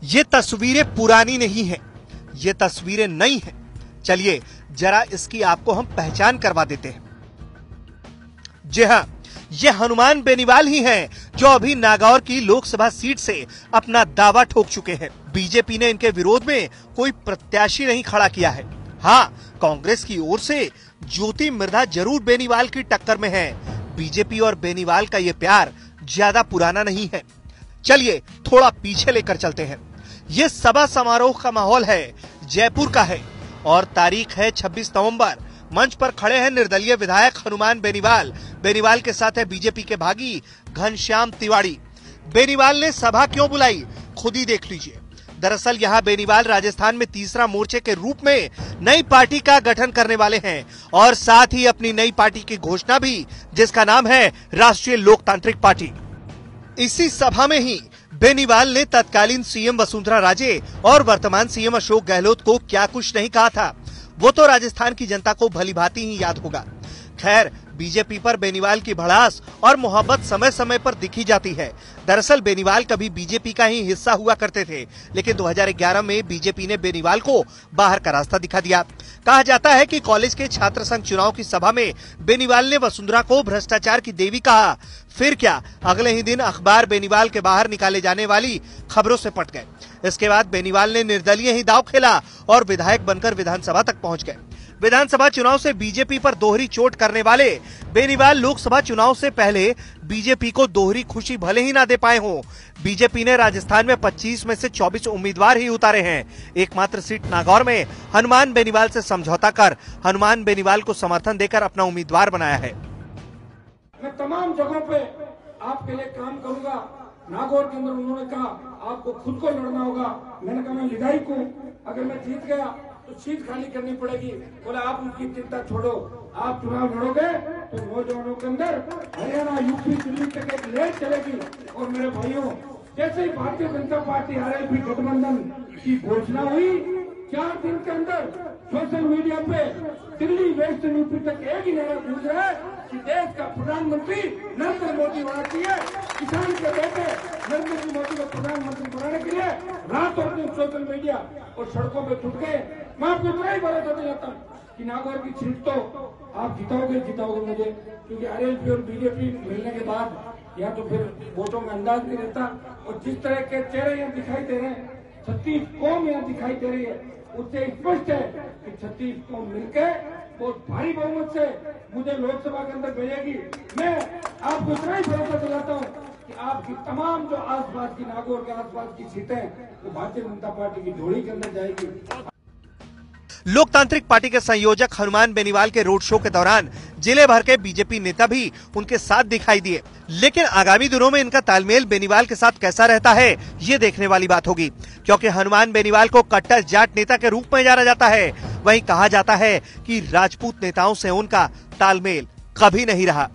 ये तस्वीरें पुरानी नहीं हैं, ये तस्वीरें नई हैं। चलिए जरा इसकी आपको हम पहचान करवा देते हैं। जी हां, ये हनुमान बेनीवाल ही हैं जो अभी नागौर की लोकसभा सीट से अपना दावा ठोक चुके हैं। बीजेपी ने इनके विरोध में कोई प्रत्याशी नहीं खड़ा किया है। हाँ, कांग्रेस की ओर से ज्योति मिर्धा जरूर बेनीवाल की टक्कर में है। बीजेपी और बेनीवाल का ये प्यार ज्यादा पुराना नहीं है। चलिए थोड़ा पीछे लेकर चलते हैं। ये सभा समारोह का माहौल है, जयपुर का है और तारीख है 26 नवंबर। मंच पर खड़े हैं निर्दलीय विधायक हनुमान बेनीवाल। बेनीवाल के साथ है बीजेपी के भागी घनश्याम तिवारी। बेनीवाल ने सभा क्यों बुलाई, खुद ही देख लीजिए। दरअसल यहाँ बेनीवाल राजस्थान में तीसरा मोर्चे के रूप में नई पार्टी का गठन करने वाले हैं और साथ ही अपनी नई पार्टी की घोषणा भी, जिसका नाम है राष्ट्रीय लोकतांत्रिक पार्टी। इसी सभा में ही बेनीवाल ने तत्कालीन सीएम वसुंधरा राजे और वर्तमान सीएम अशोक गहलोत को क्या कुछ नहीं कहा था, वो तो राजस्थान की जनता को भलीभांति ही याद होगा। खैर, बीजेपी पर बेनीवाल की भड़ास और मोहब्बत समय समय पर दिखी जाती है। दरअसल बेनीवाल कभी बीजेपी का ही हिस्सा हुआ करते थे, लेकिन 2011 में बीजेपी ने बेनीवाल को बाहर का रास्ता दिखा दिया। कहा जाता है कि कॉलेज के छात्र संघ चुनाव की सभा में बेनीवाल ने वसुंधरा को भ्रष्टाचार की देवी कहा। फिर क्या, अगले ही दिन अखबार बेनीवाल के बाहर निकाले जाने वाली खबरों से पट गए। इसके बाद बेनीवाल ने निर्दलीय ही दांव खेला और विधायक बनकर विधानसभा तक पहुंच गए। विधानसभा चुनाव से बीजेपी पर दोहरी चोट करने वाले बेनीवाल लोकसभा चुनाव से पहले बीजेपी को दोहरी खुशी भले ही ना दे पाए हों। बीजेपी ने राजस्थान में 25 में से 24 उम्मीदवार ही उतारे हैं। एकमात्र सीट नागौर में हनुमान बेनीवाल से समझौता कर हनुमान बेनीवाल को समर्थन देकर अपना उम्मीदवार बनाया है। मैं तमाम जगहों पे आपके लिए काम करूंगा। नागौर के अंदर उन्होंने कहा आपको खुद को लड़ना होगा। मैंने कहा मैं विधायक हूँ, अगर मैं जीत गया तो सीट खाली करनी पड़ेगी। बोले आप उनकी चिंता छोड़ो, आप चुनाव लड़ोगे तो नौजवानों के अंदर हरियाणा, यूपी, दिल्ली तक एक लहर चलेगी। और मेरे भाइयों, जैसे ही भारतीय जनता पार्टी आरएलपी गठबंधन की घोषणा हुई, 4 दिन के अंदर सोशल मीडिया पे दिल्ली, वेस्ट यूपी तक एक ही नारा गूंज रहा है कि देश का प्रधानमंत्री नरेंद्र मोदी होना चाहिए। किसान के बेटे नरेंद्र मोदी को प्रधानमंत्री बनाने के लिए रात और दिन सोशल मीडिया और सड़कों पे छुट गए। मैं आपको इतना ही भरोसा दिलाता हूँ कि नागौर की सीट तो आप जिताओगे मुझे, क्योंकि आरएलपी और बीजेपी मिलने के बाद या तो फिर वोटों में अंदाज नहीं रहता। और जिस तरह के चेहरे यहाँ दिखाई दे रहे हैं, 36 कौम यहाँ दिखाई दे रही है, उससे स्पष्ट है कि 36 कौम मिलकर बहुत भारी बहुमत से मुझे लोकसभा के अंदर भेजेगी। मैं आपको इतना ही भरोसा दिलाता हूँ कि आपकी तमाम जो आसपास की नागौर के आसपास की सीटें वो भारतीय जनता पार्टी की झोली के अंदर जाएगी। लोकतांत्रिक पार्टी के संयोजक हनुमान बेनीवाल के रोड शो के दौरान जिले भर के बीजेपी नेता भी उनके साथ दिखाई दिए। लेकिन आगामी दिनों में इनका तालमेल बेनीवाल के साथ कैसा रहता है, ये देखने वाली बात होगी, क्योंकि हनुमान बेनीवाल को कट्टर जाट नेता के रूप में जाना जाता है। वहीं कहा जाता है कि राजपूत नेताओं से उनका तालमेल कभी नहीं रहा।